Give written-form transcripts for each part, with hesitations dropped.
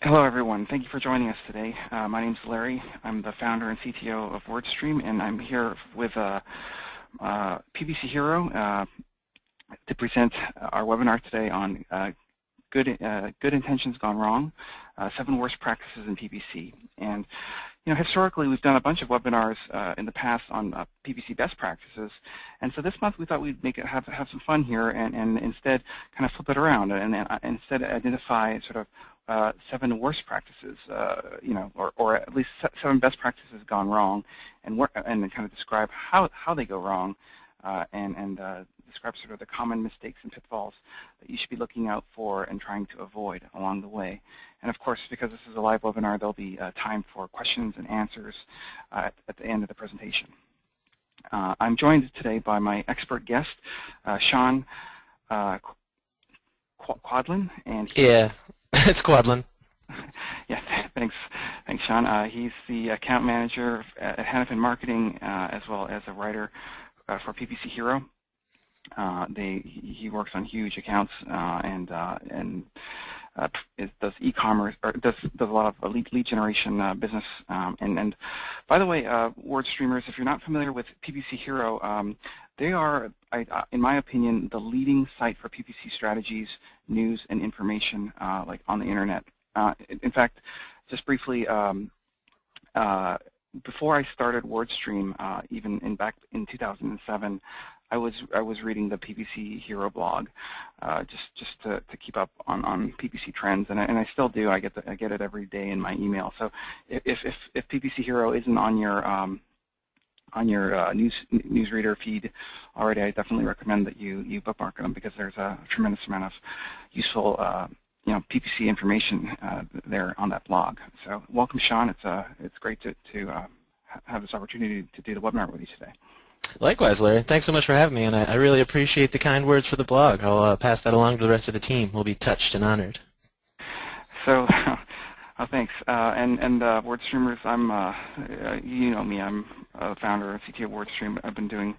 Hello, everyone. Thank you for joining us today. My name is Larry. I'm the founder and CTO of WordStream, and I'm here with PPC Hero to present our webinar today on good intentions gone wrong, 7 worst practices in PPC. And historically, we've done a bunch of webinars in the past on PPC best practices, and so this month we thought we'd have some fun here and instead kind of flip it around and instead identify sort of 7 worst practices, or at least 7 best practices gone wrong, and kind of describe how they go wrong, and describe sort of the common mistakes and pitfalls that you should be looking out for and trying to avoid along the way. And of course, because this is a live webinar, there'll be time for questions and answers at the end of the presentation. I'm joined today by my expert guest, Sean Quadlin, and it's Quadlin. Yeah, thanks, Sean. He's the account manager at Hanapin Marketing, as well as a writer for PPC Hero. He works on huge accounts and does e-commerce, or does a lot of lead generation business. And by the way, WordStreamers, if you're not familiar with PPC Hero, they are, in my opinion, the leading site for PPC strategies, news, and information like on the internet. In fact, just briefly, before I started WordStream, even back in 2007, I was reading the PPC Hero blog just to keep up on PPC trends, and I still do. I get it every day in my email. So if PPC Hero isn't on your newsreader feed already, I definitely recommend that you bookmark them, because there's a tremendous amount of useful PPC information there on that blog. So welcome, Sean. It's great to have this opportunity to do the webinar with you today. Likewise, Larry. Thanks so much for having me, and I really appreciate the kind words for the blog. I'll pass that along to the rest of the team. We'll be touched and honored. So, thanks. And WordStreamers, you know me. I'm a founder and CTO of WordStream. I've been doing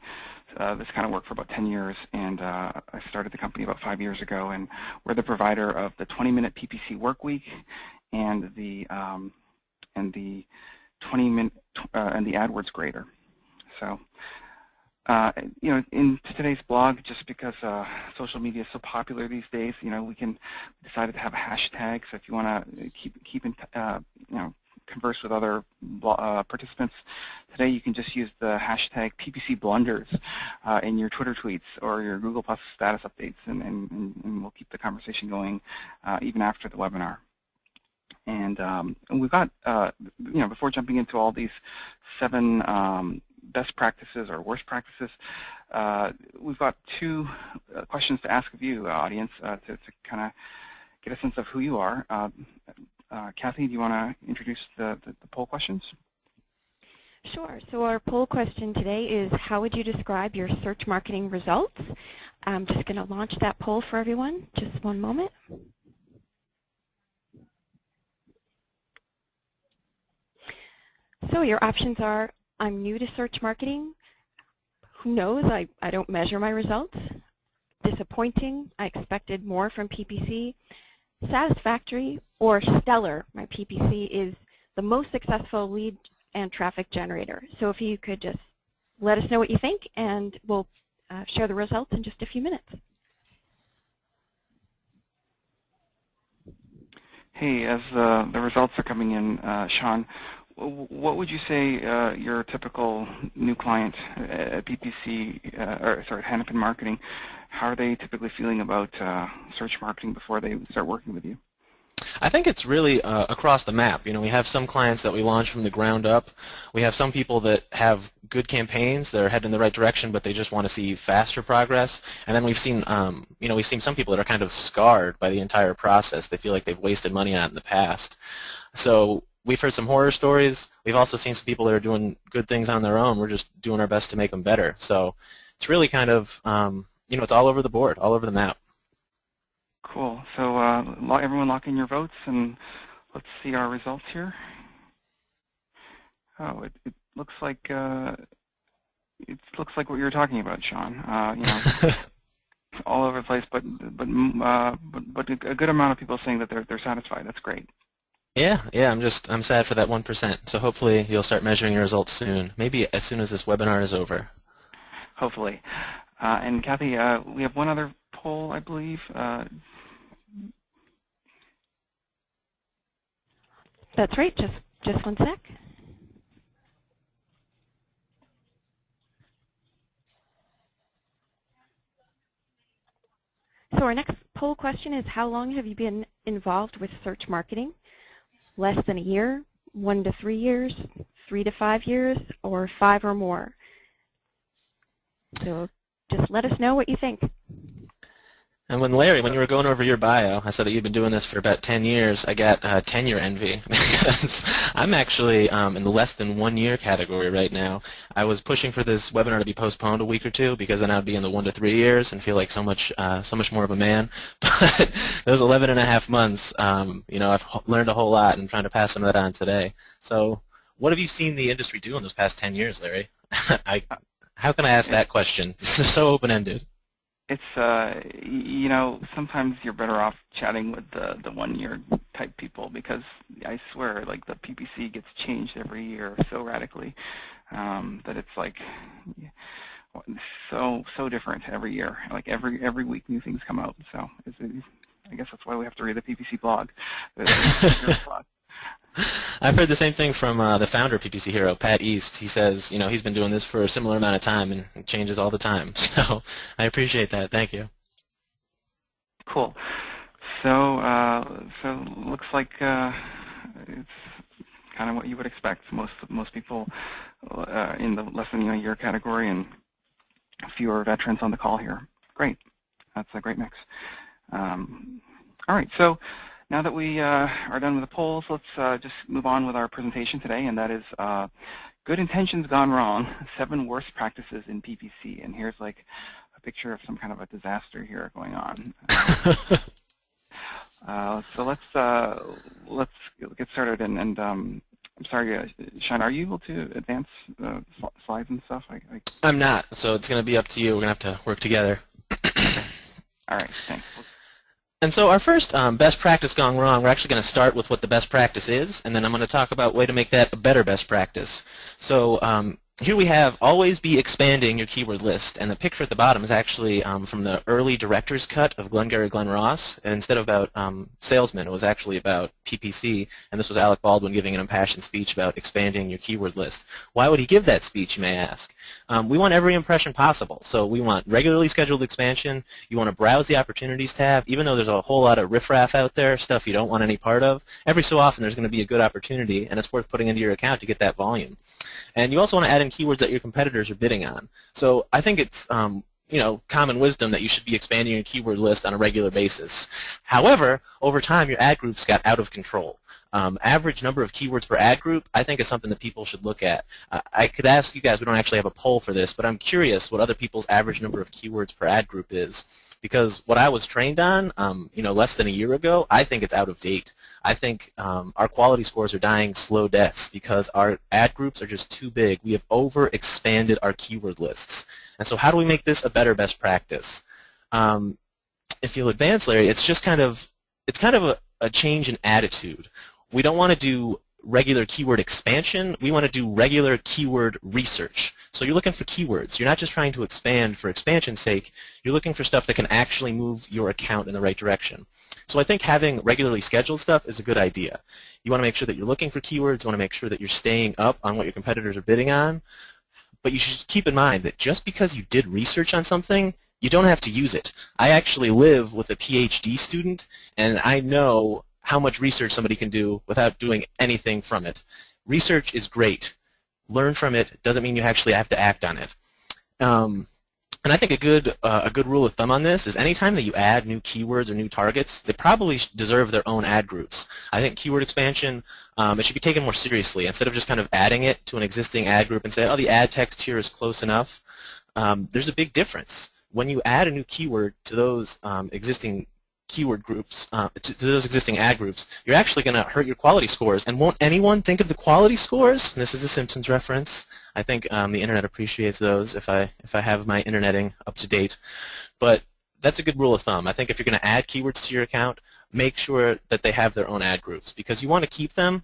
this kind of work for about 10 years, and I started the company about 5 years ago, and we're the provider of the 20-minute PPC work week and the 20-minute and the AdWords grader. So, in today's blog, just because social media is so popular these days, we decided to have a hashtag. So if you want to keep in, converse with other participants today, you can just use the hashtag PPC blunders in your Twitter tweets or your Google Plus status updates, and we'll keep the conversation going even after the webinar. And we've got, before jumping into all these 7 best practices or worst practices, we've got 2 questions to ask of you, audience, to kind of get a sense of who you are. Kathy, do you want to introduce the poll questions? Sure. So our poll question today is, how would you describe your search marketing results? I'm just going to launch that poll for everyone. Just one moment. So your options are: I'm new to search marketing. Who knows? I don't measure my results. Disappointing. I expected more from PPC. Satisfactory, or stellar. My PPC is the most successful lead and traffic generator. So if you could just let us know what you think, and we'll share the results in just a few minutes. Hey, as the results are coming in, Sean, what would you say your typical new client at PPC, at Hanapin Marketing, how are they typically feeling about search marketing before they start working with you? I think it's really across the map. We have some clients that we launch from the ground up. We have some people that have good campaigns. They're heading in the right direction, but they just want to see faster progress. And then we've seen, we've seen some people that are kind of scarred by the entire process. They feel like they've wasted money on it in the past. So we've heard some horror stories. We've also seen some people that are doing good things on their own. We're just doing our best to make them better. So it's really kind of, it's all over the board, all over the map. Cool. So everyone lock in your votes, and let's see our results here. Oh, it looks like what you were talking about, Sean. All over the place, but a good amount of people saying that they're satisfied. That's great. Yeah. I'm sad for that 1%. So hopefully you'll start measuring your results soon. Maybe as soon as this webinar is over. Hopefully. And Kathy, we have one other poll, I believe. That's right. Just one sec. So our next poll question is, how long have you been involved with search marketing? Less than a year, 1 to 3 years, 3 to 5 years, or 5 or more? So just let us know what you think. And Larry, when you were going over your bio, I said that you've been doing this for about 10 years. I got tenure envy because I'm actually in the less than 1 year category right now. I was pushing for this webinar to be postponed a week or two because then I'd be in the 1 to 3 years and feel like so much more of a man. But those 11.5 months, I've learned a whole lot and I'm trying to pass some of that on today. So what have you seen the industry do in those past 10 years, Larry? How can I ask that question? This is so open-ended. It's, sometimes you're better off chatting with the 1 year type people, because I swear, like, the PPC gets changed every year so radically that it's like so different every year. Like every week new things come out. So I guess that's why we have to read the PPC blog. I've heard the same thing from the founder of PPC Hero, Pat East. He says, he's been doing this for a similar amount of time and it changes all the time. So I appreciate that. Thank you. Cool. So looks like it's kind of what you would expect. Most people in the less than a year category, and fewer veterans on the call here. Great. That's a great mix. All right. So now that we are done with the polls, let's just move on with our presentation today, and that is Good Intentions Gone Wrong, 7 Worst Practices in PPC. And here's like a picture of some kind of a disaster here going on. So let's get started. And I'm sorry, Sean, are you able to advance slides and stuff? I'm not, so it's going to be up to you. We're going to have to work together. All right, thanks. And so our first best practice gone wrong, we're actually going to start with what the best practice is, and then I'm going to talk about a way to make that a better best practice. So here we have always be expanding your keyword list, and the picture at the bottom is actually from the early director's cut of Glengarry Glen Ross. And instead of about salesmen, it was actually about PPC, and this was Alec Baldwin giving an impassioned speech about expanding your keyword list. Why would he give that speech, you may ask? We want every impression possible, so we want regularly scheduled expansion. You want to browse the opportunities tab, even though there's a whole lot of riffraff out there, stuff you don't want any part of. Every so often there's going to be a good opportunity, and it's worth putting into your account to get that volume. And you also want to add in keywords that your competitors are bidding on. So I think it's common wisdom that you should be expanding your keyword list on a regular basis. However, over time, your ad groups got out of control. Average number of keywords per ad group, I think, is something that people should look at. I could ask you guys, we don't actually have a poll for this, but I'm curious what other people's average number of keywords per ad group is. Because what I was trained on, less than a year ago, I think it's out of date. I think our quality scores are dying slow deaths because our ad groups are just too big. We have overexpanded our keyword lists. And so how do we make this a better best practice? If you'll advance, Larry, it's kind of a change in attitude. We don't want to do regular keyword expansion. We want to do regular keyword research. So you're looking for keywords. You're not just trying to expand for expansion's sake. You're looking for stuff that can actually move your account in the right direction. So I think having regularly scheduled stuff is a good idea. You want to make sure that you're looking for keywords. You want to make sure that you're staying up on what your competitors are bidding on. But you should keep in mind that just because you did research on something, you don't have to use it. I actually live with a PhD student, and I know how much research somebody can do without doing anything from it. Research is great. Learn from it. Doesn't mean you actually have to act on it. And I think a good rule of thumb on this is anytime that you add new keywords or new targets, they probably deserve their own ad groups. I think keyword expansion, it should be taken more seriously. Instead of just kind of adding it to an existing ad group and say, oh, the ad text here is close enough, there's a big difference. When you add a new keyword to those existing keyword groups, to those existing ad groups, you're actually going to hurt your quality scores. And won't anyone think of the quality scores? And this is a Simpsons reference. I think the internet appreciates those if I have my interneting up to date. But that's a good rule of thumb. I think if you're going to add keywords to your account, make sure that they have their own ad groups, because you want to keep them.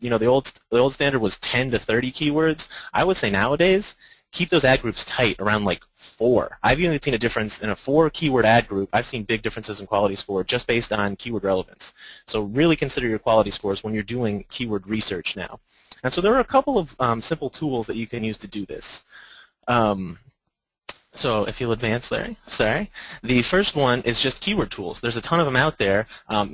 You know, the old standard was 10 to 30 keywords. I would say nowadays, keep those ad groups tight, around like 4. I've even seen a difference in a 4-keyword ad group. I've seen big differences in quality score just based on keyword relevance. So really consider your quality scores when you're doing keyword research now. And so there are a couple of simple tools that you can use to do this. So if you'll advance, Larry, sorry. The first one is just keyword tools. There's a ton of them out there.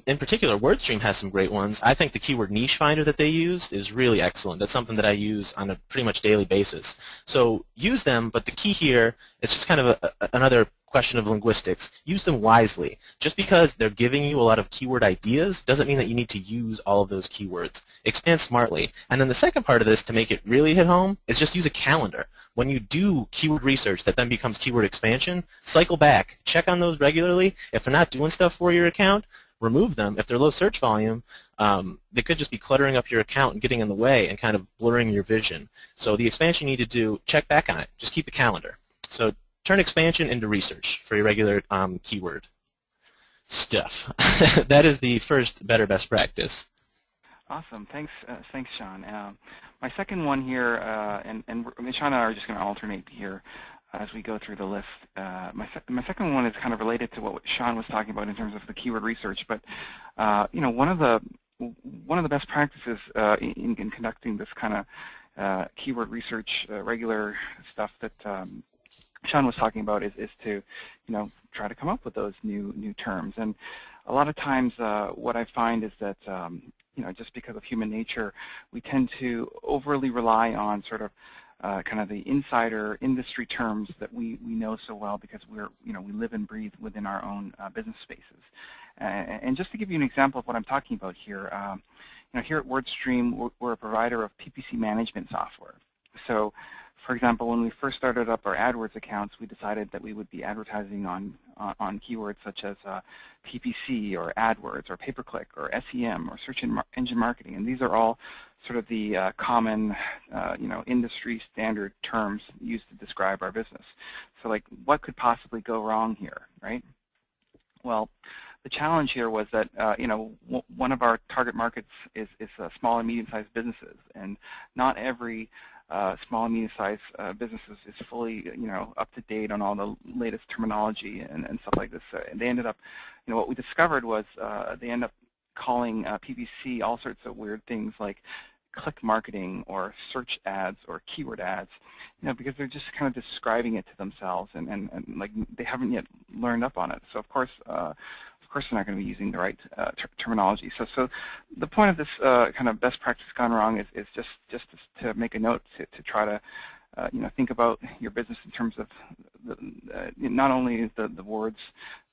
In particular, WordStream has some great ones. I think the keyword niche finder that they use is really excellent. That's something that I use on a pretty much daily basis. So use them, but the key here, it's just kind of another question of linguistics. Use them wisely. Just because they're giving you a lot of keyword ideas doesn't mean that you need to use all of those keywords. Expand smartly. And then the second part of this, to make it really hit home, is just use a calendar. When you do keyword research that then becomes keyword expansion, cycle back. Check on those regularly. If they're not doing stuff for your account, remove them. If they're low search volume, they could just be cluttering up your account and getting in the way and kind of blurring your vision. So the expansion you need to do, check back on it. Just keep a calendar. So turn expansion into research for your regular keyword stuff. That is the first better best practice. Awesome. Thanks, Sean. My second one here, and Sean and I are just going to alternate here as we go through the list. My second one is kind of related to what Sean was talking about in terms of the keyword research. But you know, one of the best practices in conducting this kind of keyword research, regular stuff that Sean was talking about is to, you know, try to come up with those new terms. And a lot of times, what I find is that you know, just because of human nature, we tend to overly rely on sort of kind of the insider industry terms that we know so well because we live and breathe within our own business spaces. And just to give you an example of what I'm talking about here, you know, here at WordStream, we're a provider of PPC management software. So, for example, when we first started up our AdWords accounts, we decided that we would be advertising on keywords such as PPC or AdWords or pay-per-click or SEM or search engine marketing, and these are all sort of the common, you know, industry standard terms used to describe our business. So, like, what could possibly go wrong here, right? Well, the challenge here was that you know, one of our target markets is small and medium-sized businesses, and not every small and medium-sized businesses is fully, you know, up to date on all the latest terminology and stuff like this. And they ended up, you know, what we discovered was they end up calling PPC all sorts of weird things like click marketing or search ads or keyword ads, you know, because they're just kind of describing it to themselves and like they haven't yet learned up on it. So of course they're not going to be using the right terminology. So the point of this kind of best practice gone wrong is just to make a note to try to you know, think about your business in terms of not only the words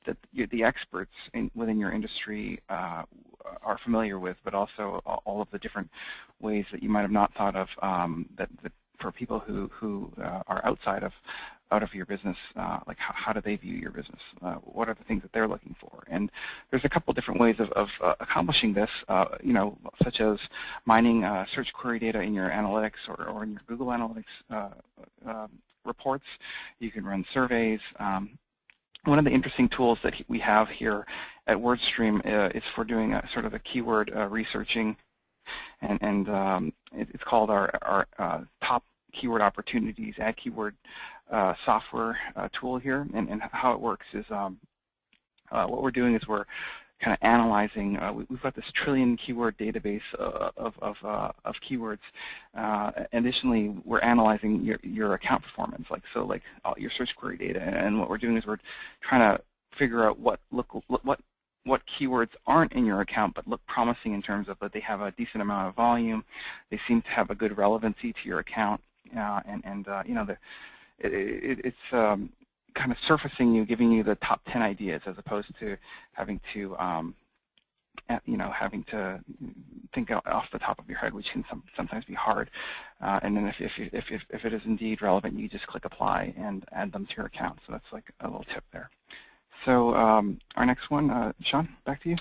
that the experts within your industry are familiar with, but also all of the different ways that you might have not thought of that for people who are outside of your business, like how do they view your business? What are the things that they're looking for? And there's a couple different ways of accomplishing this, you know, such as mining search query data in your analytics or in your Google Analytics reports. You can run surveys. One of the interesting tools that we have here at WordStream is for doing sort of a keyword researching, and it's called our top keyword opportunities ad keyword software tool here. And how it works is what we're doing is we're kind of analyzing. We've got this trillion keyword database of keywords. Additionally, we're analyzing your account performance, like your search query data. And what we're doing is we're trying to figure out what keywords aren't in your account but look promising in terms of that they have a decent amount of volume, they seem to have a good relevancy to your account, and you know, it's kind of surfacing giving you the top 10 ideas as opposed to having to you know, having to think off the top of your head, which can sometimes be hard. And then if it is indeed relevant, you just click apply and add them to your account. So that's like a little tip there. So our next one, Sean, back to you.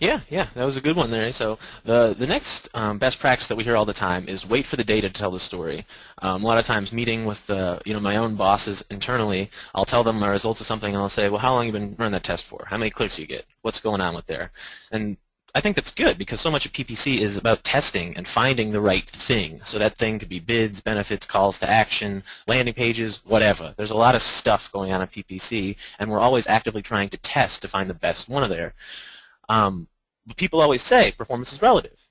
Yeah, that was a good one there. So the next best practice that we hear all the time is wait for the data to tell the story. A lot of times, meeting with my own bosses internally, I'll tell them my results of something, and I'll say, well, how long have you been running that test for? How many clicks you get? What's going on with there? And I think that's good because so much of PPC is about testing and finding the right thing. So that thing could be bids, benefits, calls to action, landing pages, whatever. There's a lot of stuff going on in PPC, and we're always actively trying to test to find the best one of there. But people always say performance is relative.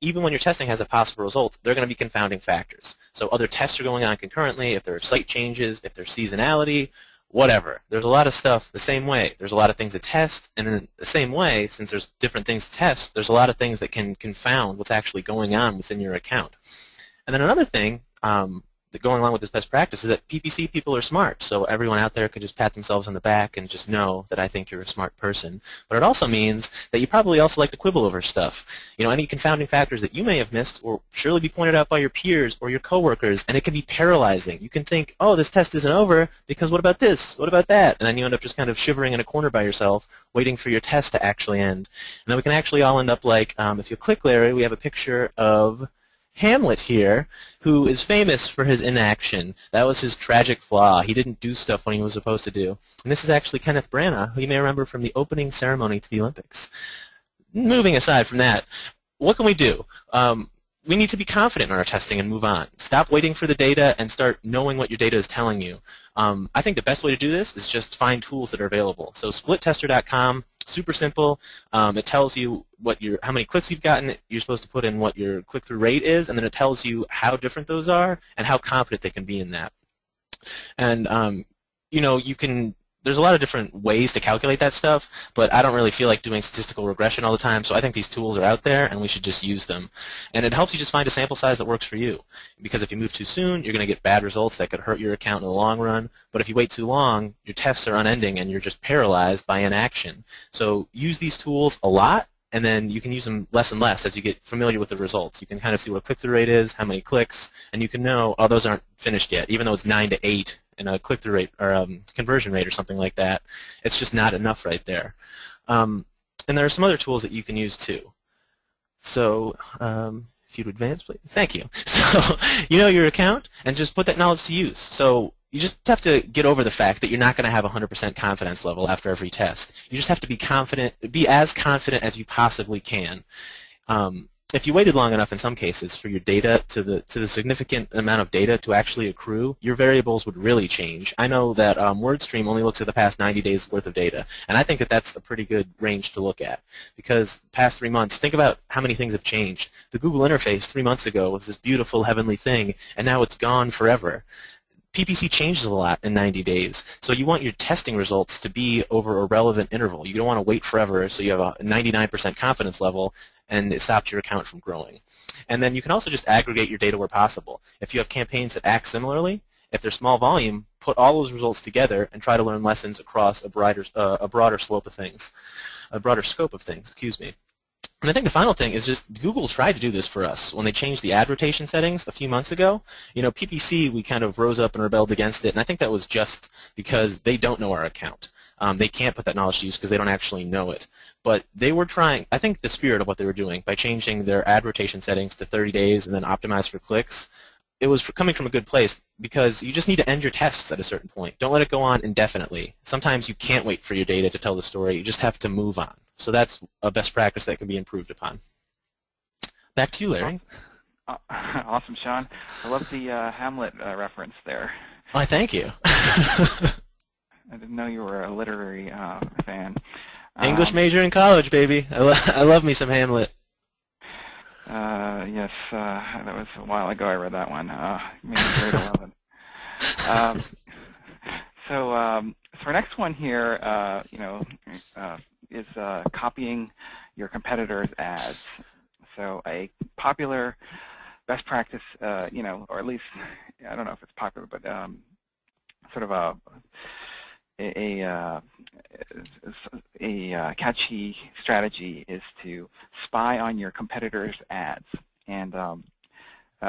Even when your testing has a possible result, there are going to be confounding factors. So other tests are going on concurrently, if there are site changes, if there's seasonality, whatever. There's a lot of stuff the same way. There's a lot of things to test, and in the same way, since there's different things to test, there's a lot of things that can confound what's actually going on within your account. And then another thing that going along with this best practice is that PPC people are smart, so everyone out there could just pat themselves on the back and just know that I think you're a smart person. But it also means that you probably also like to quibble over stuff. Any confounding factors that you may have missed will surely be pointed out by your peers or your coworkers, and it can be paralyzing. You can think, oh, this test isn't over because what about this? What about that? And then you end up just kind of shivering in a corner by yourself, waiting for your test to actually end. And then we can actually all end up like, if you click, Larry, we have a picture of Hamlet here, who is famous for his inaction. That was his tragic flaw. He didn't do stuff when he was supposed to do. And this is actually Kenneth Branagh, who you may remember from the opening ceremony to the Olympics. Moving aside from that, what can we do? We need to be confident in our testing and move on. Stop waiting for the data and start knowing what your data is telling you. I think the best way to do this is just find tools that are available. So splittester.com, super simple. It tells you how many clicks you've gotten. You're supposed to put in what your click-through rate is, and then it tells you how different those are and how confident they can be in that. And there's a lot of different ways to calculate that stuff, but I don't really feel like doing statistical regression all the time, so I think these tools are out there and we should just use them. And it helps you just find a sample size that works for you, because if you move too soon, you're going to get bad results that could hurt your account in the long run, but if you wait too long, your tests are unending and you're just paralyzed by inaction. So use these tools a lot, and then you can use them less and less as you get familiar with the results. You can kind of see what a click-through rate is, how many clicks, and you can know, oh, those aren't finished yet, even though it's 9 to 8 in a click-through rate or conversion rate or something like that. It's just not enough right there. And there are some other tools that you can use too. So if you'd advance, please. Thank you. So you know your account, and just put that knowledge to use. So you just have to get over the fact that you're not going to have a 100% confidence level after every test. You just have to be confident, be as confident as you possibly can. If you waited long enough in some cases for your data to the significant amount of data to actually accrue, your variables would really change. I know that WordStream only looks at the past 90 days worth of data, and I think that that's a pretty good range to look at, because the past 3 months, think about how many things have changed. The Google interface 3 months ago was this beautiful heavenly thing, and now it's gone forever. PPC changes a lot in 90 days, so you want your testing results to be over a relevant interval. You don't want to wait forever so you have a 99% confidence level and it stops your account from growing. And then you can also just aggregate your data where possible. If you have campaigns that act similarly, if they're small volume, put all those results together and try to learn lessons across a broader scope of things. Excuse me. And I think the final thing is just Google tried to do this for us when they changed the ad rotation settings a few months ago. PPC, we kind of rose up and rebelled against it, and I think that was just because they don't know our account. They can't put that knowledge to use because they don't actually know it. But they were trying, I think the spirit of what they were doing by changing their ad rotation settings to 30 days and then optimize for clicks, it was coming from a good place, because you just need to end your tests at a certain point. Don't let it go on indefinitely. Sometimes you can't wait for your data to tell the story. You just have to move on. So that's a best practice that can be improved upon. Back to you, Larry. Awesome, Sean. I love the Hamlet reference there. Why, thank you. I didn't know you were a literary fan. English major in college, baby. I love me some Hamlet. Yes, that was a while ago I read that one. Maybe grade 11. So our next one here, is copying your competitors' ads. So a popular best practice, or at least, I don't know if it's popular, but sort of a catchy strategy is to spy on your competitors' ads. And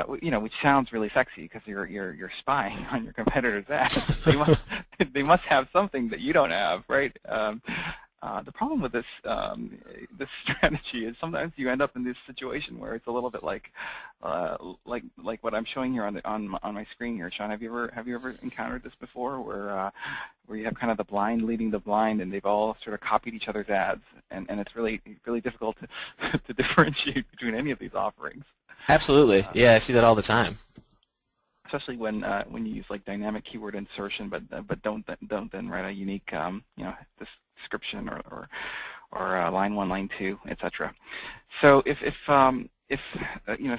which sounds really sexy because you're spying on your competitors' ads. They must have something that you don't have, right? The problem with this this strategy is sometimes you end up in this situation where it's a little bit like what I'm showing here on my screen here. Sean, have you ever encountered this before, where you have kind of the blind leading the blind, and they've all sort of copied each other's ads, and it's really difficult to differentiate between any of these offerings. Absolutely. Yeah, I see that all the time. Especially when you use like dynamic keyword insertion, but don't then write a unique description or line 1, line 2, etc. So if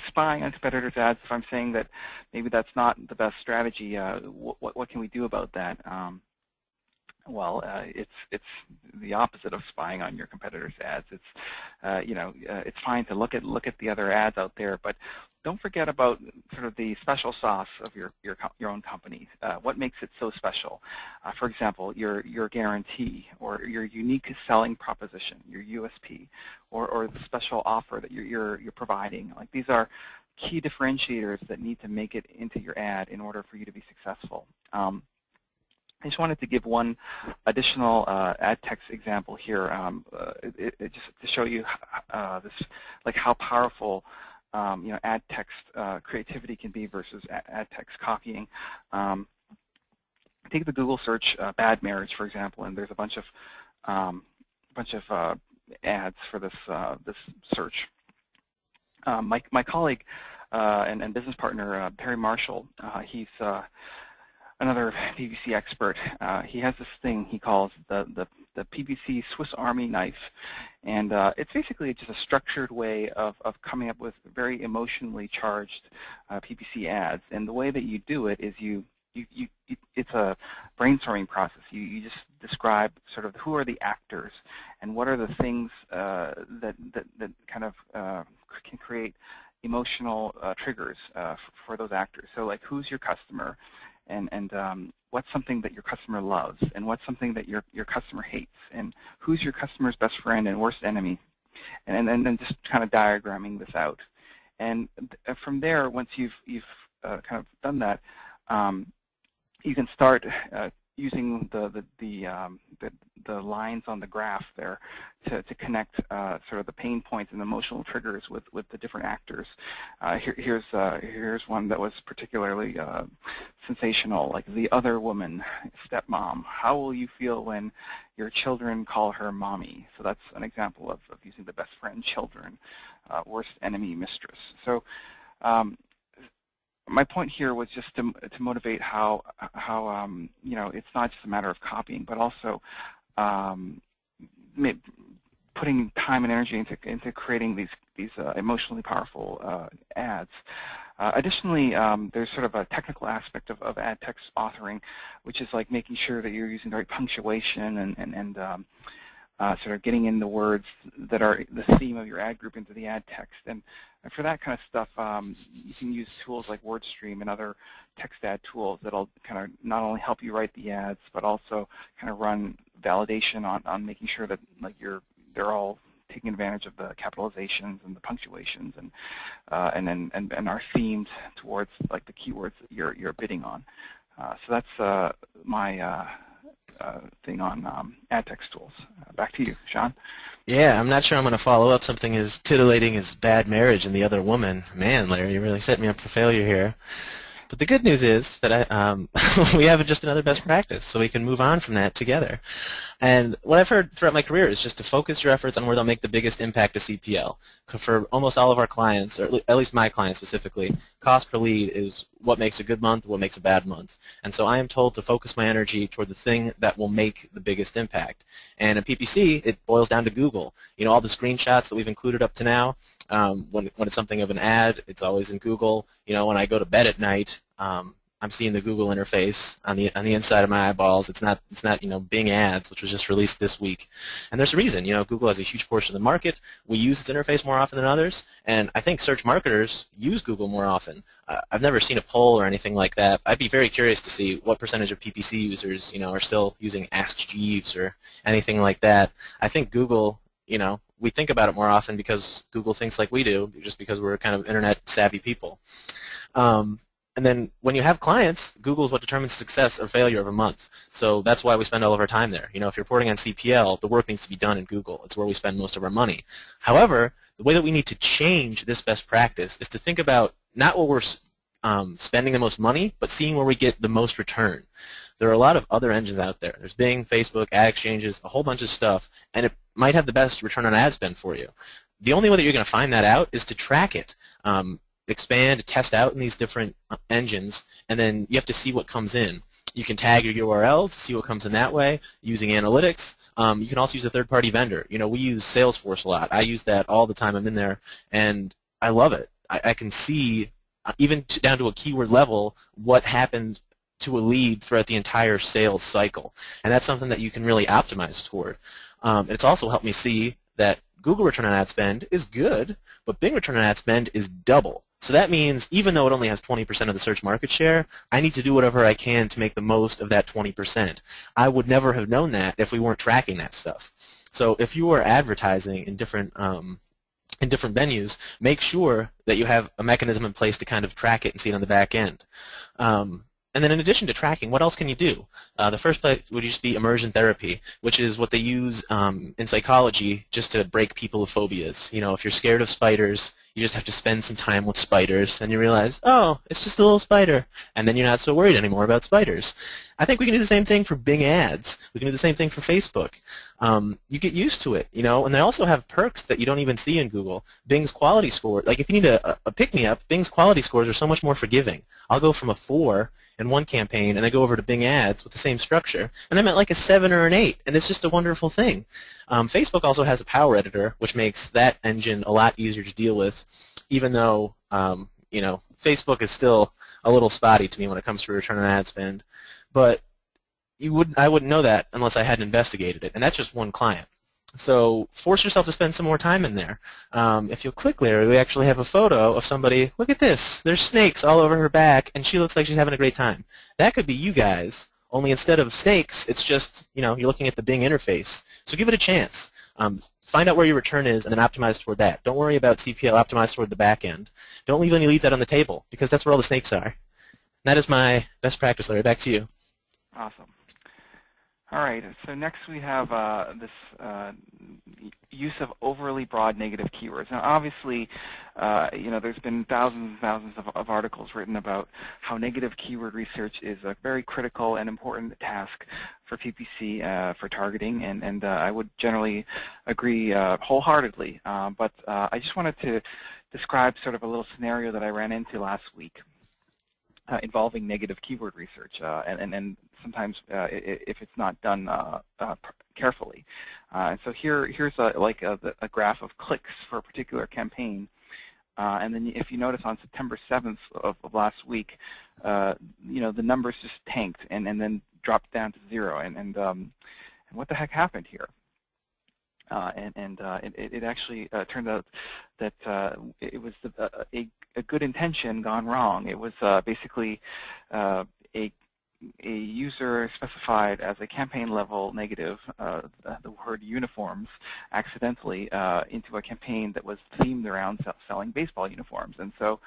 spying on competitors' ads, if I'm saying that maybe that's not the best strategy, what can we do about that? Well, it's the opposite of spying on your competitors' ads. It's fine to look at the other ads out there, but don't forget about sort of the special sauce of your own company. What makes it so special? For example, your guarantee, or your unique selling proposition, your USP, or the special offer that you're providing. Like, these are key differentiators that need to make it into your ad in order for you to be successful. I just wanted to give one additional ad text example here, just to show you how powerful ad text creativity can be versus ad text copying. Take the Google search "bad marriage," for example, and there's a bunch of ads for this search. My colleague and business partner Perry Marshall, he's another PPC expert. He has this thing he calls the PPC Swiss Army knife, and it's basically just a structured way of coming up with very emotionally charged PPC ads. And the way that you do it is it's a brainstorming process. You just describe sort of who are the actors and what are the things that kind of can create emotional triggers for those actors. So, like, who's your customer? And what's something that your customer loves, and what's something that your customer hates, and who's your customer's best friend and worst enemy, and then just kind of diagramming this out. And from there, once you've kind of done that, you can start using the lines on the graph there to connect sort of the pain points and emotional triggers with the different actors. Here's one that was particularly sensational, like the other woman, stepmom. How will you feel when your children call her mommy? So that's an example of using the best friend, children, worst enemy, mistress. So my point here was just to motivate how it's not just a matter of copying, but also putting time and energy into creating these emotionally powerful ads. Additionally, there's sort of a technical aspect of ad text authoring, which is like making sure that you're using the right punctuation and sort of getting in the words that are the theme of your ad group into the ad text. And for that kind of stuff, you can use tools like WordStream and other text ad tools that'll kind of not only help you write the ads, but also kind of run validation on making sure that they're all taking advantage of the capitalizations and the punctuations and are themed towards like the keywords that you're bidding on. So that's my thing on ad text tools. Back to you, Sean. Yeah, I'm not sure I'm going to follow up something as titillating as bad marriage and the other woman. Man, Larry, you really set me up for failure here. But the good news is that we have just another best practice, so we can move on from that together. And what I've heard throughout my career is just to focus your efforts on where they'll make the biggest impact to CPL. For almost all of our clients, or at least my clients specifically, cost per lead is what makes a good month, what makes a bad month. And so I am told to focus my energy toward the thing that will make the biggest impact. And in PPC, it boils down to Google. You know, all the screenshots that we've included up to now, when it's something of an ad, it's always in Google. You know, when I go to bed at night, I'm seeing the Google interface on the inside of my eyeballs. It's not Bing ads, which was just released this week. And there's a reason. You know, Google has a huge portion of the market. We use its interface more often than others, and I think search marketers use Google more often. I've never seen a poll or anything like that. I'd be very curious to see what percentage of PPC users, are still using Ask Jeeves or anything like that. I think Google, we think about it more often because Google thinks like we do, just because we're kind of internet-savvy people. And then when you have clients, Google is what determines success or failure of a month. So that's why we spend all of our time there. You know, if you're reporting on CPL, the work needs to be done in Google. It's where we spend most of our money. However, the way that we need to change this best practice is to think about not what we're spending the most money, but seeing where we get the most return. There are a lot of other engines out there. There's Bing, Facebook, ad exchanges, a whole bunch of stuff, and it might have the best return on ad spend for you. The only way that you're going to find that out is to track it. Expand, test out in these different engines, and then you have to see what comes in. You can tag your URL to see what comes in that way using analytics. You can also use a third-party vendor. You know, we use Salesforce a lot. I use that all the time I'm in there, and I love it. I can see, even down to a keyword level, what happened to a lead throughout the entire sales cycle, and that's something that you can really optimize toward. It's also helped me see that Google return on ad spend is good, but Bing return on ad spend is double. So that means even though it only has 20% of the search market share, I need to do whatever I can to make the most of that 20%. I would never have known that if we weren't tracking that stuff. So if you are advertising in different venues, make sure that you have a mechanism in place to kind of track it and see it on the back end. And then in addition to tracking, what else can you do? The first place would just be immersion therapy, which is what they use in psychology just to break people of phobias. You know, if you're scared of spiders, you just have to spend some time with spiders, and you realize, oh, it's just a little spider, and then you're not so worried anymore about spiders. I think we can do the same thing for Bing ads. We can do the same thing for Facebook. You get used to it, you know, and they also have perks that you don't even see in Google. Bing's quality score, like if you need a pick-me-up, Bing's quality scores are so much more forgiving. I'll go from a 4 in one campaign, and I go over to Bing ads with the same structure, and I'm at like a 7 or an 8, and it's just a wonderful thing. Facebook also has a power editor, which makes that engine a lot easier to deal with, even though you know, Facebook is still a little spotty to me when it comes to return on ad spend. But I wouldn't know that unless I hadn't investigated it, and that's just one client. So force yourself to spend some more time in there. If you'll click, Larry, we actually have a photo of somebody. Look at this. There's snakes all over her back, and she looks like she's having a great time. That could be you guys, only instead of snakes, it's just, you know, you're looking at the Bing interface. So give it a chance. Find out where your return is and then optimize toward that. Don't worry about CPL. Optimize toward the back end. Don't leave any leads out on the table, because that's where all the snakes are. And that is my best practice, Larry. Back to you. Awesome. All right, so next we have this use of overly broad negative keywords. Now, obviously, you know, there's been thousands and thousands of articles written about how negative keyword research is a very critical and important task for PPC for targeting, and I would generally agree wholeheartedly. But I just wanted to describe sort of a little scenario that I ran into last week involving negative keyword research, and sometimes if it's not done carefully. And so here's a graph of clicks for a particular campaign. And then if you notice on September 7th of last week, you know, the numbers just tanked and then dropped down to 0. And what the heck happened here? It actually turned out that it was a good intention gone wrong. It was basically a user specified as a campaign level negative the word uniforms accidentally into a campaign that was themed around selling baseball uniforms. And so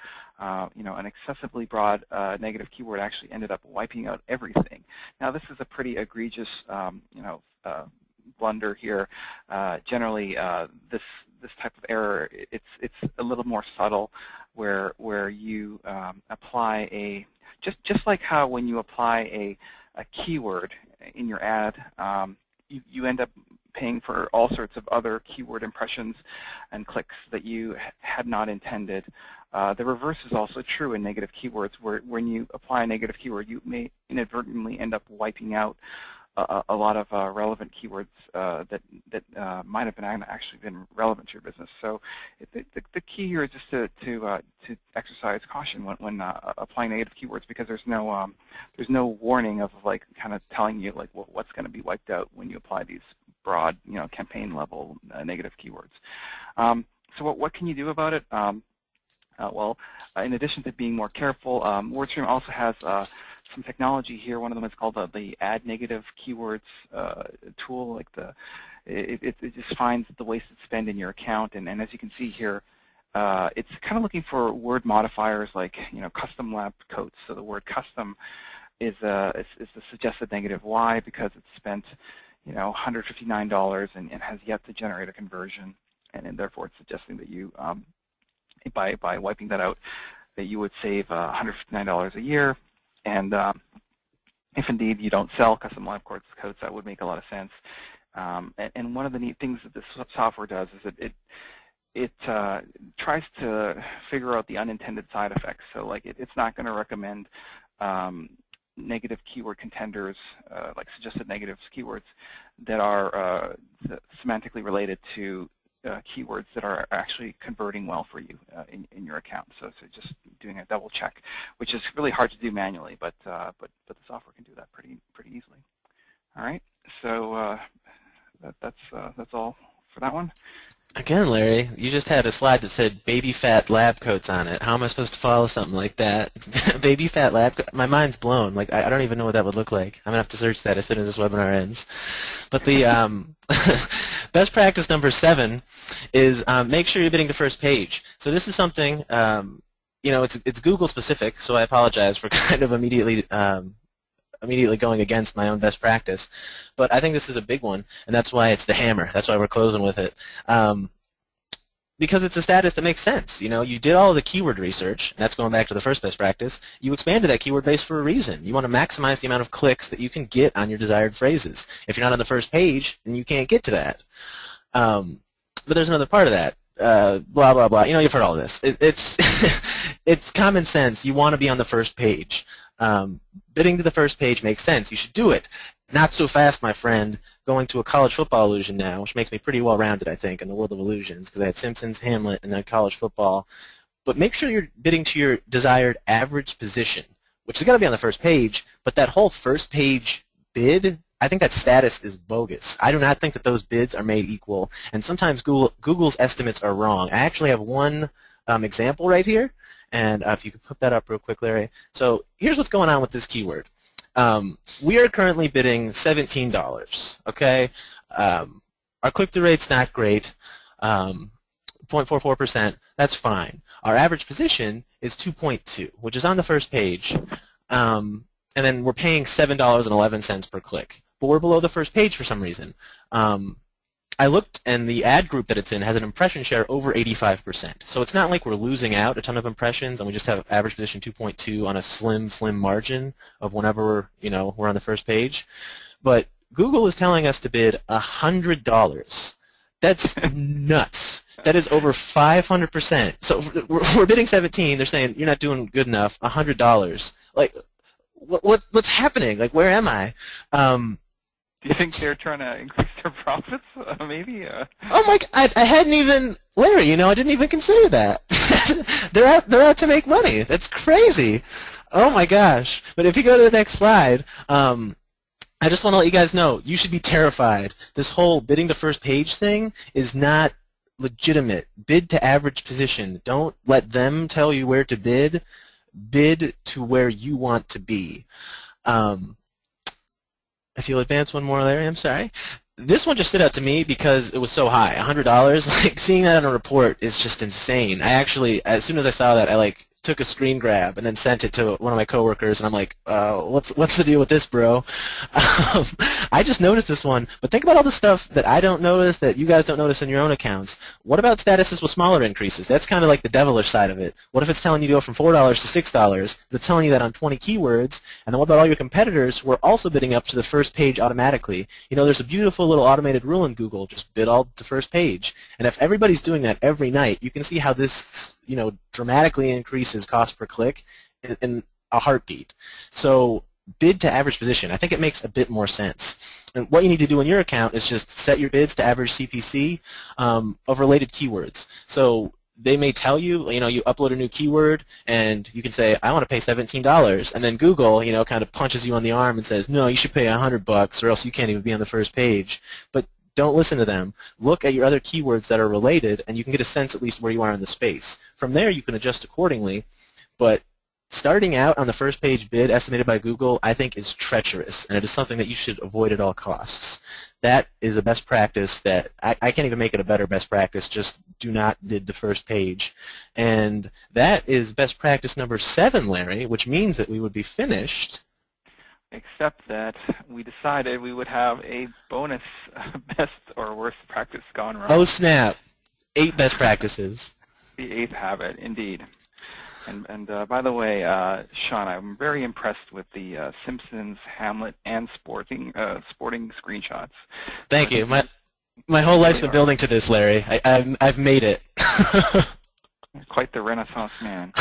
you know, an excessively broad negative keyword actually ended up wiping out everything. Now, this is a pretty egregious you know, blunder here. Generally, this type of error, it's a little more subtle, where you apply a just like how when you apply a keyword in your ad, you end up paying for all sorts of other keyword impressions and clicks that you had not intended. The reverse is also true in negative keywords, where when you apply a negative keyword, you may inadvertently end up wiping out a lot of relevant keywords that might have actually been relevant to your business. So the key here is just to exercise caution when applying negative keywords, because there's no warning of like kind of telling you like what's going to be wiped out when you apply these broad, you know, campaign level negative keywords. So what can you do about it? Well, in addition to being more careful, WordStream also has some technology here. One of them is called the Add Negative Keywords tool. Like it just finds the wasted spend in your account, and as you can see here, it's kind of looking for word modifiers like custom lab coats. So the word custom is the suggested negative. Why? Because it's spent $159 and has yet to generate a conversion, and therefore it's suggesting that you by wiping that out, that you would save $159 a year. And if indeed you don't sell custom lab coats, that would make a lot of sense. And one of the neat things that this software does is that it tries to figure out the unintended side effects. So like it's not going to recommend negative keyword contenders, like suggested negative keywords that are semantically related to keywords that are actually converting well for you in your account. So just doing a double check, which is really hard to do manually, but the software can do that pretty easily. All right, so that's all for that one. Again, Larry, you just had a slide that said baby fat lab coats on it. How am I supposed to follow something like that? Baby fat lab coat? My mind's blown. Like I don't even know what that would look like. I'm going to have to search that as soon as this webinar ends. But the best practice number 7 is make sure you're bidding the first page. So this is something, it's Google specific, so I apologize for kind of immediately going against my own best practice. But I think this is a big one, and that's why it's the hammer. That's why we're closing with it. Because it's a status that makes sense. You did all the keyword research, and that's going back to the first best practice. You expanded that keyword base for a reason. You want to maximize the amount of clicks that you can get on your desired phrases. If you're not on the first page, then you can't get to that. But there's another part of that. Blah, blah, blah. You've heard all this. It's it's common sense. You want to be on the first page. Bidding to the first page makes sense. You should do it. Not so fast, my friend. Going to a college football illusion now, which makes me pretty well-rounded, I think, in the world of illusions, because I had Simpsons, Hamlet, and then college football. But make sure you're bidding to your desired average position, which has got to be on the first page, but that whole first page bid, I think that status is bogus. I do not think that those bids are made equal, and sometimes Google's estimates are wrong. I actually have one example right here, and if you could put that up real quick, Larry. So here's what's going on with this keyword. We are currently bidding $17, okay? Our click-through rate's not great, 0.44%, that's fine. Our average position is 2.2, which is on the first page, and then we're paying $7.11 per click. But we're below the first page for some reason. I looked, and the ad group that it's in has an impression share over 85%. So it's not like we're losing out a ton of impressions, and we just have average position 2.2 on a slim margin of whenever we're on the first page. But Google is telling us to bid $100. That's nuts. That is over 500%. So we're bidding 17. They're saying you're not doing good enough. $100. Like, what's happening? Like, where am I? Do you think they're trying to increase their profits, maybe? Oh my God, I hadn't even, Larry, I didn't even consider that. They're out to make money. That's crazy. Oh my gosh. But if you go to the next slide, I just want to let you guys know, you should be terrified. This whole bidding to first page thing is not legitimate. Bid to average position. Don't let them tell you where to bid. Bid to where you want to be. If you'll advance one more, Larry, I'm sorry. This one just stood out to me because it was so high, $100. Like, seeing that on a report is just insane. I actually, as soon as I saw that, I took a screen grab and then sent it to one of my coworkers, and I'm like, what's the deal with this, bro? I just noticed this one, but think about all the stuff that I don't notice that you guys don't notice in your own accounts. What about statuses with smaller increases? That's kind of like the devilish side of it. What if it's telling you to go from $4 to $6, but it's telling you that on 20 keywords, and then what about all your competitors who are also bidding up to the first page automatically? There's a beautiful little automated rule in Google, just bid all to first page, and if everybody's doing that every night, you can see how this dramatically increases cost per click in a heartbeat. So bid to average position, I think it makes a bit more sense. And what you need to do in your account is just set your bids to average CPC of related keywords. So they may tell you, you upload a new keyword, and you can say, I want to pay $17, and then Google, kind of punches you on the arm and says, no, you should pay $100, or else you can't even be on the first page. But don't listen to them. Look at your other keywords that are related, and you can get a sense at least where you are in the space. From there, you can adjust accordingly, but starting out on the first page bid estimated by Google, I think, is treacherous, and it is something that you should avoid at all costs. That is a best practice that I can't even make it a better best practice. Just do not bid the first page. And that is best practice number 7, Larry, which means that we would be finished. Except that we decided we would have a bonus best or worst practice gone wrong. Oh, snap. 8 best practices. The 8th habit, indeed. And by the way, Sean, I'm very impressed with the Simpsons, Hamlet, and sporting screenshots. Thank you. My whole life's been building to this, Larry. I've made it. Quite the Renaissance man.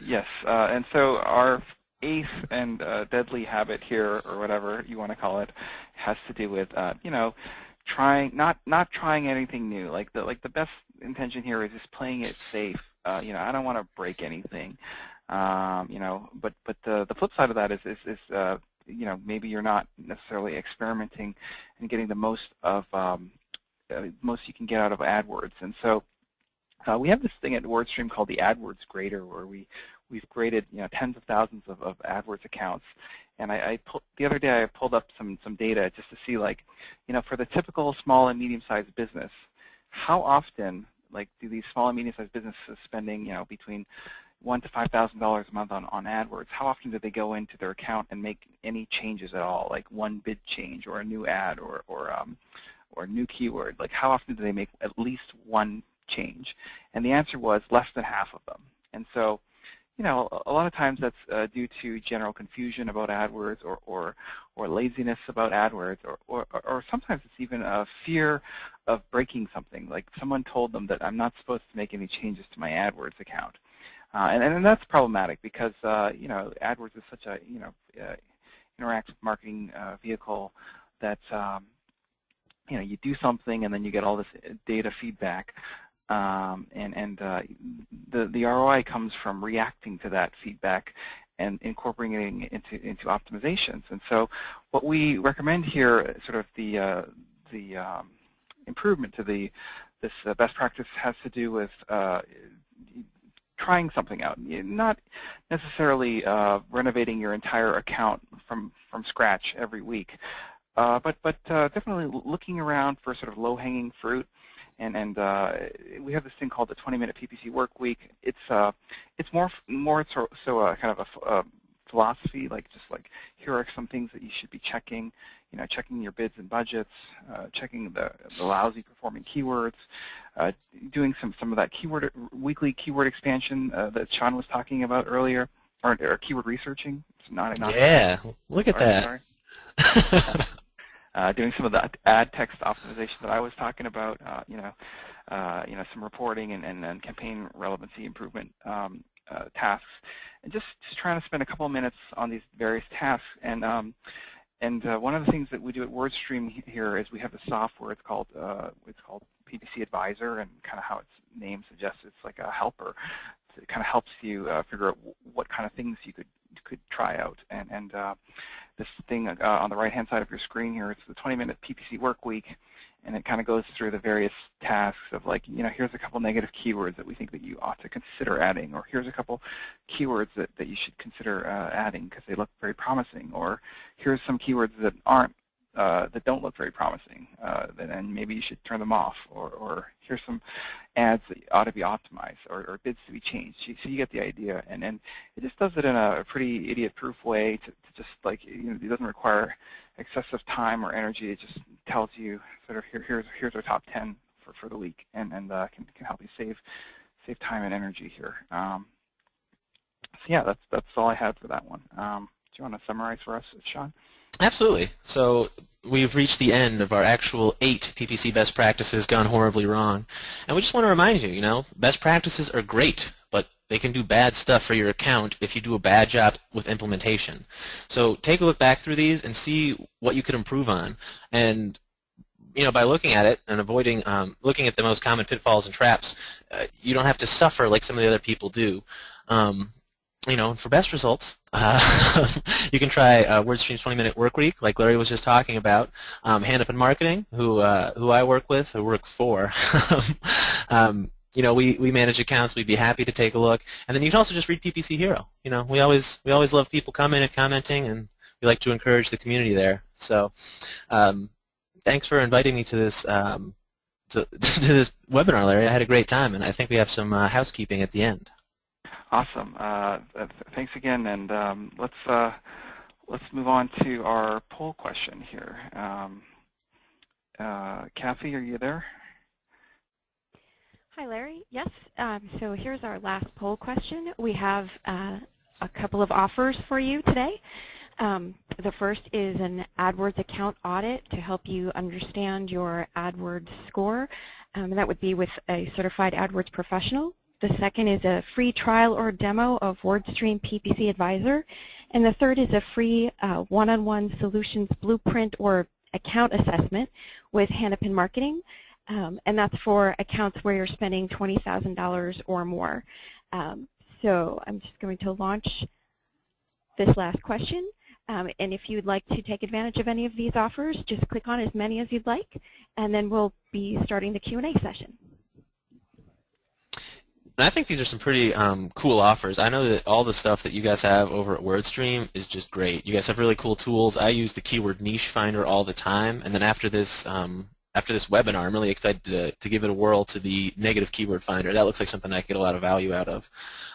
Yes, and so our 8th and deadly habit here, or whatever you want to call it, has to do with not trying anything new. Like the best intention here is just playing it safe. I don't want to break anything. But the flip side of that is maybe you're not necessarily experimenting and getting the most you can get out of AdWords. And so we have this thing at WordStream called the AdWords Grader, where we've graded tens of thousands of AdWords accounts. And the other day I pulled up some data just to see, like, for the typical small and medium-sized business, how often do these small and medium-sized businesses spending between $1,000 to $5,000 a month on AdWords, how often do they go into their account and make any changes at all, like one bid change or a new ad or a new keyword? Like, how often do they make at least one change? And the answer was less than half of them. And so, a lot of times that's due to general confusion about AdWords or laziness about AdWords, or sometimes it's even a fear of breaking something. Like someone told them that I'm not supposed to make any changes to my AdWords account. And that's problematic because, AdWords is such a, interactive marketing vehicle that, you do something and then you get all this data feedback. The ROI comes from reacting to that feedback and incorporating it into optimizations. And so what we recommend here, sort of the improvement to this best practice, has to do with trying something out, not necessarily renovating your entire account from scratch every week, but definitely looking around for sort of low-hanging fruit. And we have this thing called the 20-minute PPC work week. It's more so kind of a philosophy, like here are some things that you should be checking. Checking your bids and budgets, checking the lousy performing keywords, doing some of that weekly keyword expansion that Sean was talking about earlier, or keyword researching. Yeah, look at that. Sorry. Doing some of the ad text optimization that I was talking about, some reporting and campaign relevancy improvement tasks, and just trying to spend a couple of minutes on these various tasks. And one of the things that we do at WordStream here is we have a software. It's called PPC Advisor, and kind of how its name suggests, it's like a helper. It kind of helps you figure out what kind of things you could try out. And this thing on the right-hand side of your screen here, it's the 20-minute PPC work week, and it kind of goes through the various tasks of, like, here's a couple negative keywords that we think that you ought to consider adding, or here's a couple keywords that you should consider adding because they look very promising, or here's some keywords that don't look very promising, and maybe you should turn them off, or here's some ads that ought to be optimized, or bids to be changed. So you get the idea, and it just does it in a pretty idiot-proof way to just, like, it doesn't require excessive time or energy. It just tells you sort of here's our top 10 for the week, and can help you save time and energy here. So yeah, that's all I had for that one. Do you want to summarize for us, Sean? Absolutely. So we've reached the end of our actual 8 PPC best practices gone horribly wrong. And we just want to remind you, best practices are great, but they can do bad stuff for your account if you do a bad job with implementation. So take a look back through these and see what you could improve on. And by looking at it and avoiding looking at the most common pitfalls and traps, you don't have to suffer like some of the other people do. For best results, you can try WordStream's 20-minute work week, like Larry was just talking about. Hanapin Marketing, who I work with, who work for, we manage accounts. We'd be happy to take a look. And then you can also just read PPC Hero. We always love people coming and commenting, and we like to encourage the community there. So thanks for inviting me to this to this webinar, Larry. I had a great time, and I think we have some housekeeping at the end. Awesome. Thanks again, and let's move on to our poll question here. Kathy, are you there? Hi, Larry. Yes. So here's our last poll question. We have a couple of offers for you today. The first is an AdWords account audit to help you understand your AdWords score. And that would be with a certified AdWords professional. The second is a free trial or demo of WordStream PPC Advisor. And the third is a free one-on-one solutions blueprint or account assessment with Hanapin Marketing. And that's for accounts where you're spending $20,000 or more. So I'm just going to launch this last question. And if you'd like to take advantage of any of these offers, just click on as many as you'd like, and then we'll be starting the Q&A session. And I think these are some pretty cool offers. I know that all the stuff that you guys have over at WordStream is just great. You guys have really cool tools. I use the keyword niche finder all the time, and then after this webinar, I'm really excited to give it a whirl to the negative keyword finder. That looks like something I get a lot of value out of.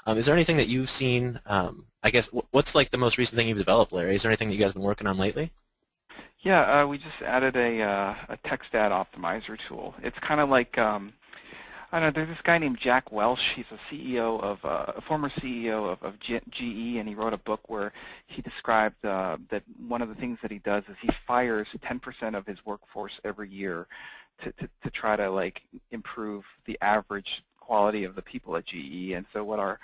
Is there anything that you've seen, I guess, what's like the most recent thing you've developed, Larry? Is there anything that you guys have been working on lately? Yeah, we just added a text ad optimizer tool. It's kind of like, I don't know, there's this guy named Jack Welch. He's a former CEO of GE, and he wrote a book where he described that one of the things that he does is he fires 10% of his workforce every year to try to like improve the average quality of the people at GE. And so what our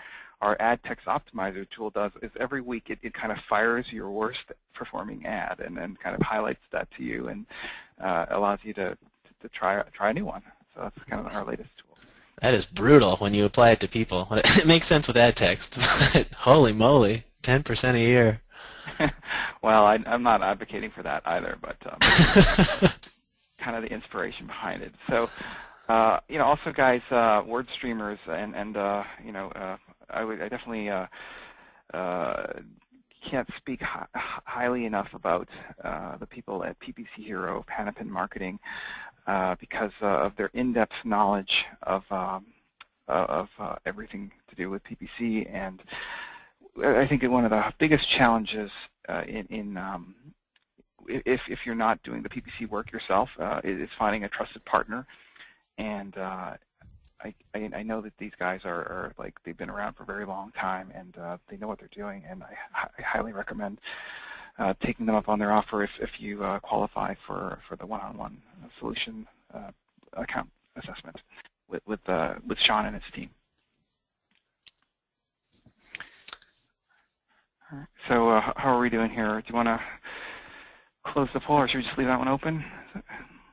ad text optimizer tool does is every week it kind of fires your worst performing ad and then kind of highlights that to you and allows you to try a new one. So that's kind of our latest tool. That is brutal when you apply it to people. It makes sense with ad text, but holy moly, 10% a year. Well, I'm not advocating for that either, but kind of the inspiration behind it. So, also guys, word streamers and I definitely can't speak highly enough about the people at PPC Hero, Hanapin Marketing, because of their in-depth knowledge of everything to do with PPC. And I think one of the biggest challenges if you're not doing the PPC work yourself is finding a trusted partner. And I know that these guys are like, they've been around for a very long time, and they know what they're doing, and I highly recommend taking them up on their offer if you qualify for the one-on-one solution account assessment with Sean and his team. All right. So how are we doing here? Do you want to close the poll, or should we just leave that one open?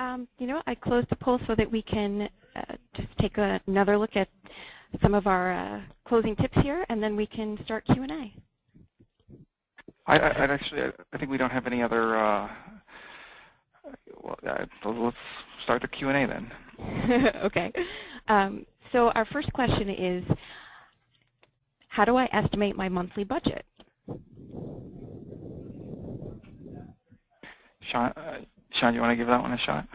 I closed the poll so that we can just take another look at some of our closing tips here, and then we can start Q&A. I think we don't have any other. Let's start the Q&A then. Okay. So our first question is, how do I estimate my monthly budget? Sean, do you want to give that one a shot?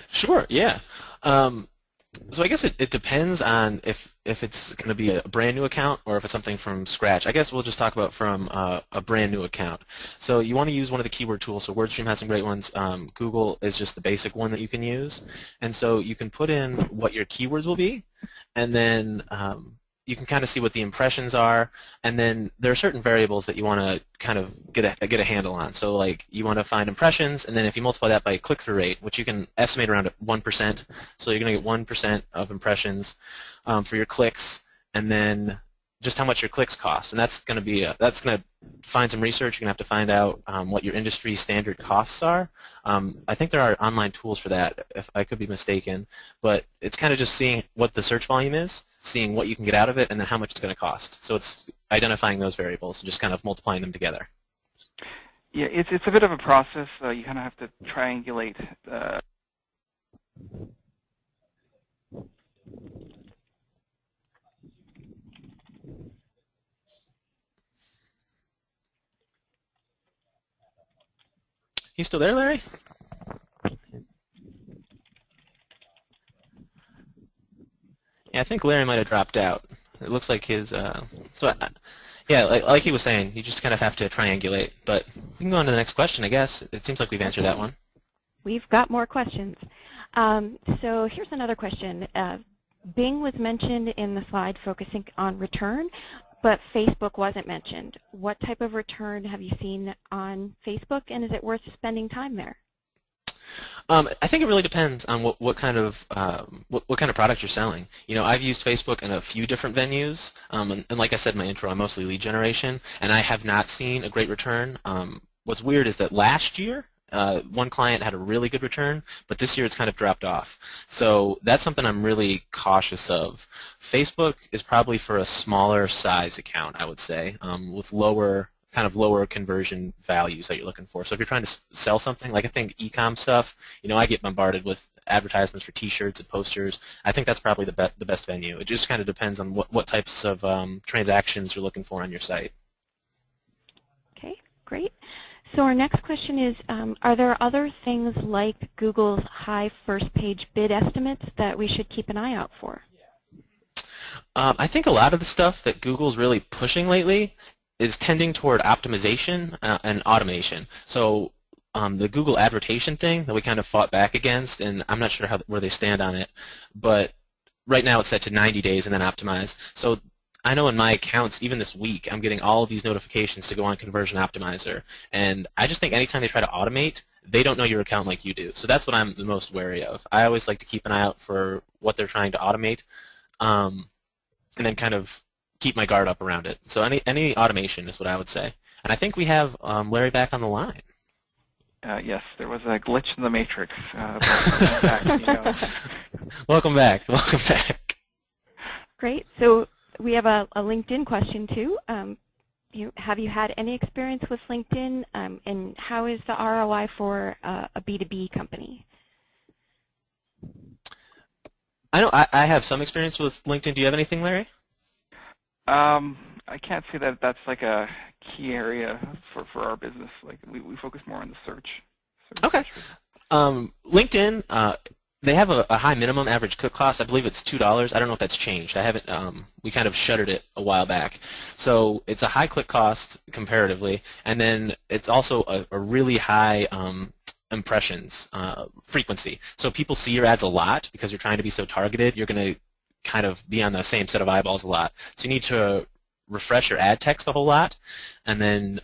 Sure, yeah. So I guess it depends on if it's going to be a brand new account or if it's something from scratch. I guess we'll just talk about from a brand new account. So you want to use one of the keyword tools. So WordStream has some great ones. Google is just the basic one that you can use. And so you can put in what your keywords will be, and then you can kind of see what the impressions are, and then there are certain variables that you want to kind of get a handle on. So like you want to find impressions, and then if you multiply that by click-through rate, which you can estimate around 1%, so you're going to get 1% of impressions for your clicks, and then just how much your clicks cost, and that's going to find some research. You're going to have to find out what your industry standard costs are. I think there are online tools for that, if I could be mistaken, but it's kind of just seeing what the search volume is, seeing what you can get out of it, and then how much it's going to cost. So it's identifying those variables and just kind of multiplying them together. Yeah, it's a bit of a process. You kind of have to triangulate You still there, Larry? Yeah, I think Larry might have dropped out. It looks like his. Yeah, like he was saying, you just kind of have to triangulate. But we can go on to the next question, I guess. It seems like we've answered that one. We've got more questions. So here's another question. Bing was mentioned in the slide focusing on return, but Facebook wasn't mentioned. What type of return have you seen on Facebook, and is it worth spending time there? I think it really depends on what kind of product you're selling. You know, I've used Facebook in a few different venues, and like I said in my intro, I'm mostly lead generation, and I have not seen a great return. What's weird is that last year, one client had a really good return, but this year it's kind of dropped off. So that's something I'm really cautious of. Facebook is probably for a smaller size account, I would say, with lower conversion values that you're looking for. So if you're trying to sell something, like I think e-com stuff, you know, I get bombarded with advertisements for T-shirts and posters. I think that's probably the best venue. It just kind of depends on what types of transactions you're looking for on your site. Okay, great. So our next question is, are there other things like Google's high first page bid estimates that we should keep an eye out for? I think a lot of the stuff that Google's really pushing lately is tending toward optimization and automation. So the Google advertisement thing that we kind of fought back against, and I'm not sure where they stand on it, but right now it's set to 90 days and then optimize. So I know in my accounts, even this week, I'm getting all of these notifications to go on Conversion Optimizer, and I just think anytime they try to automate, they don't know your account like you do. So that's what I'm the most wary of. I always like to keep an eye out for what they're trying to automate, and then kind of keep my guard up around it. So any automation is what I would say. And I think we have Larry back on the line. Yes, there was a glitch in the matrix. Welcome back. Welcome back. Great. So we have a LinkedIn question too. Have you had any experience with LinkedIn, and how is the ROI for a B2B company? I know I have some experience with LinkedIn. Do you have anything, Larry? I can't say that that's like a key area for our business. Like we focus more on the search. Okay. LinkedIn, they have a high minimum average click cost. I believe it's $2. I don't know if that's changed. I haven't. We kind of shuttered it a while back. So it's a high click cost comparatively, and then it's also a really high impressions frequency. So people see your ads a lot because you're trying to be so targeted. You're going to kind of be on the same set of eyeballs a lot. So you need to refresh your ad text a whole lot, and then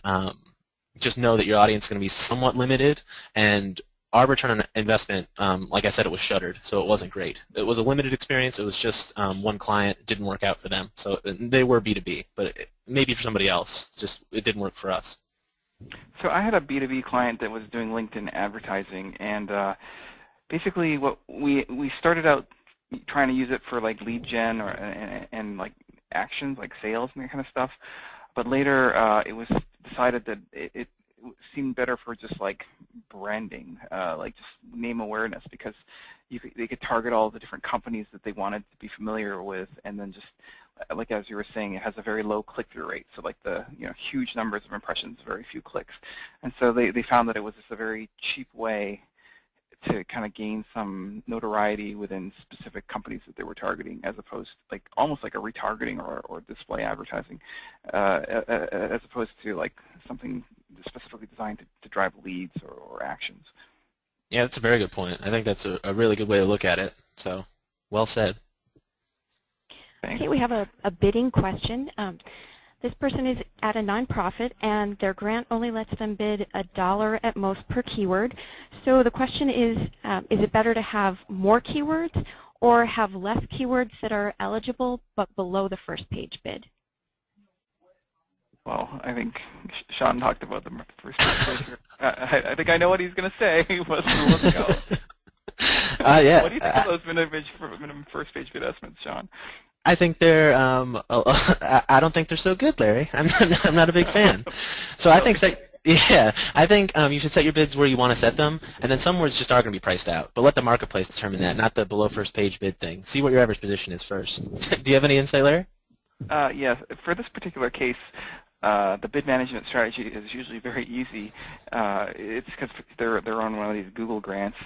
just know that your audience is going to be somewhat limited. And our return on investment, like I said, it was shuttered, so it wasn't great. It was a limited experience. It was just one client. It didn't work out for them. So they were B2B, but maybe for somebody else, just it didn't work for us. So I had a B2B client that was doing LinkedIn advertising, and basically what we started out trying to use it for like lead gen and like actions like sales and that kind of stuff, but later it was decided that it seemed better for just like branding, like just name awareness, because they could target all the different companies that they wanted to be familiar with, and then just like as you were saying, it has a very low click-through rate, so like the huge numbers of impressions, very few clicks, and so they found that it was just a very cheap way to kind of gain some notoriety within specific companies that they were targeting, as opposed to like almost like a retargeting or display advertising, as opposed to like something specifically designed to drive leads or actions. Yeah, that's a very good point. I think that's a really good way to look at it. So, well said. Thanks. Okay, we have a bidding question. This person is at a nonprofit, and their grant only lets them bid $1 at most per keyword. So the question is it better to have more keywords or have less keywords that are eligible but below the first page bid? Well, I think Sean talked about the first page here. I think I know what he's going to say. Let's go. Yeah. What do you think of those minimum first page bid estimates, Sean? I think they're. I don't think they're so good, Larry. I'm not a big fan. So I think you should set your bids where you want to set them, and then some words just are going to be priced out. But let the marketplace determine that, not the below first page bid thing. See what your average position is first. Do you have any insight, Larry? Yes. For this particular case, the bid management strategy is usually very easy. It's because they're on one of these Google grants,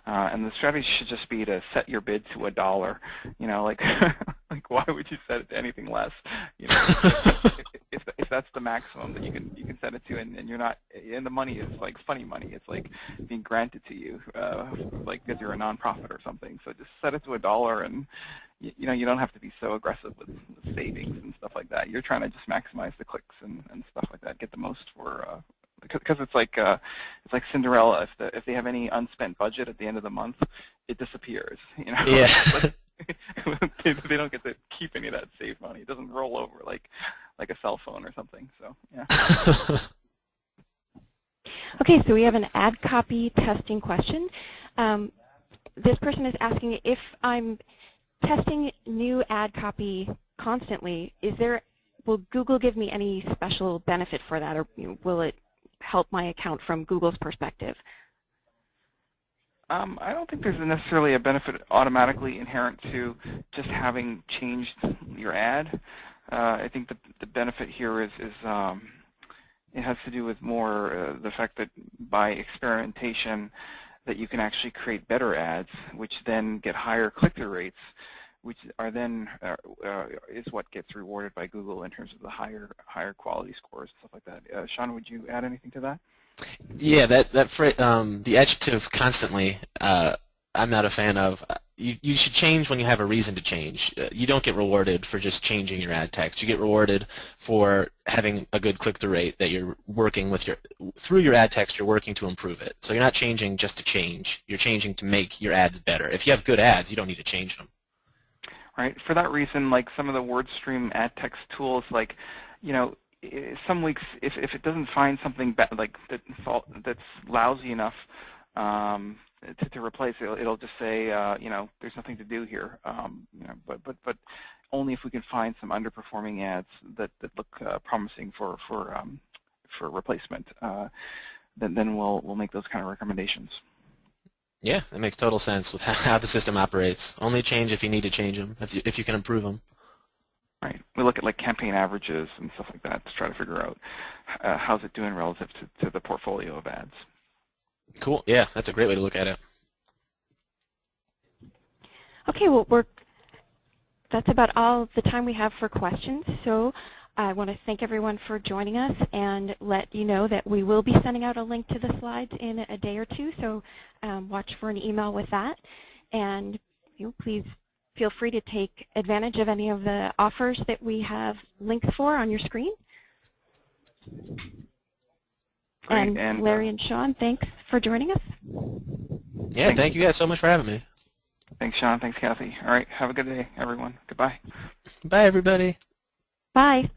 and the strategy should just be to set your bid to $1. You know, like like why would you set it to anything less? You know, if that's the maximum that you can set it to, and you're not, and the money is like funny money. It's like being granted to you, like because you're a nonprofit or something. So just set it to $1, and you know, you don't have to be so aggressive with savings and stuff like that. You're trying to just maximize the clicks and stuff like that, get the most for, because it's like Cinderella. If they have any unspent budget at the end of the month, it disappears. You know, Yeah. they don't get to keep any of that saved money. It doesn't roll over like a cell phone or something. So yeah. Okay, so we have an ad copy testing question. This person is asking if I'm testing new ad copy constantly, will Google give me any special benefit for that, or will it help my account from Google's perspective? I don't think there's necessarily a benefit automatically inherent to just having changed your ad. I think the benefit here is it has to do with more the fact that by experimentation that you can actually create better ads, which then get higher click-through rates, which are then is what gets rewarded by Google in terms of the higher quality scores and stuff like that. Sean, would you add anything to that? Yeah, the adjective constantly, I'm not a fan of. You should change when you have a reason to change. You don't get rewarded for just changing your ad text. You get rewarded for having a good click-through rate that you're working with through your ad text. You're working to improve it. So you're not changing just to change. You're changing to make your ads better. If you have good ads, you don't need to change them. Right. For that reason, like some of the WordStream ad text tools, like, you know, some weeks if it doesn't find something like that's lousy enough to replace it, it'll just say, you know, there's nothing to do here. You know, but only if we can find some underperforming ads that look promising for replacement, then we'll make those kind of recommendations. Yeah, that makes total sense with how the system operates. Only change if you need to change them, if you can improve them. Right. We look at like campaign averages and stuff like that to try to figure out how's it doing relative to the portfolio of ads. Cool. Yeah, that's a great way to look at it. Okay, well, that's about all the time we have for questions. So I want to thank everyone for joining us and let you know that we will be sending out a link to the slides in a day or two. So watch for an email with that. And please feel free to take advantage of any of the offers that we have links for on your screen. Great. And Larry and Sean, thanks for joining us. Yeah, thank you guys so much for having me. Thanks, Sean. Thanks, Kathy. All right, have a good day, everyone. Goodbye. Bye, everybody. Bye.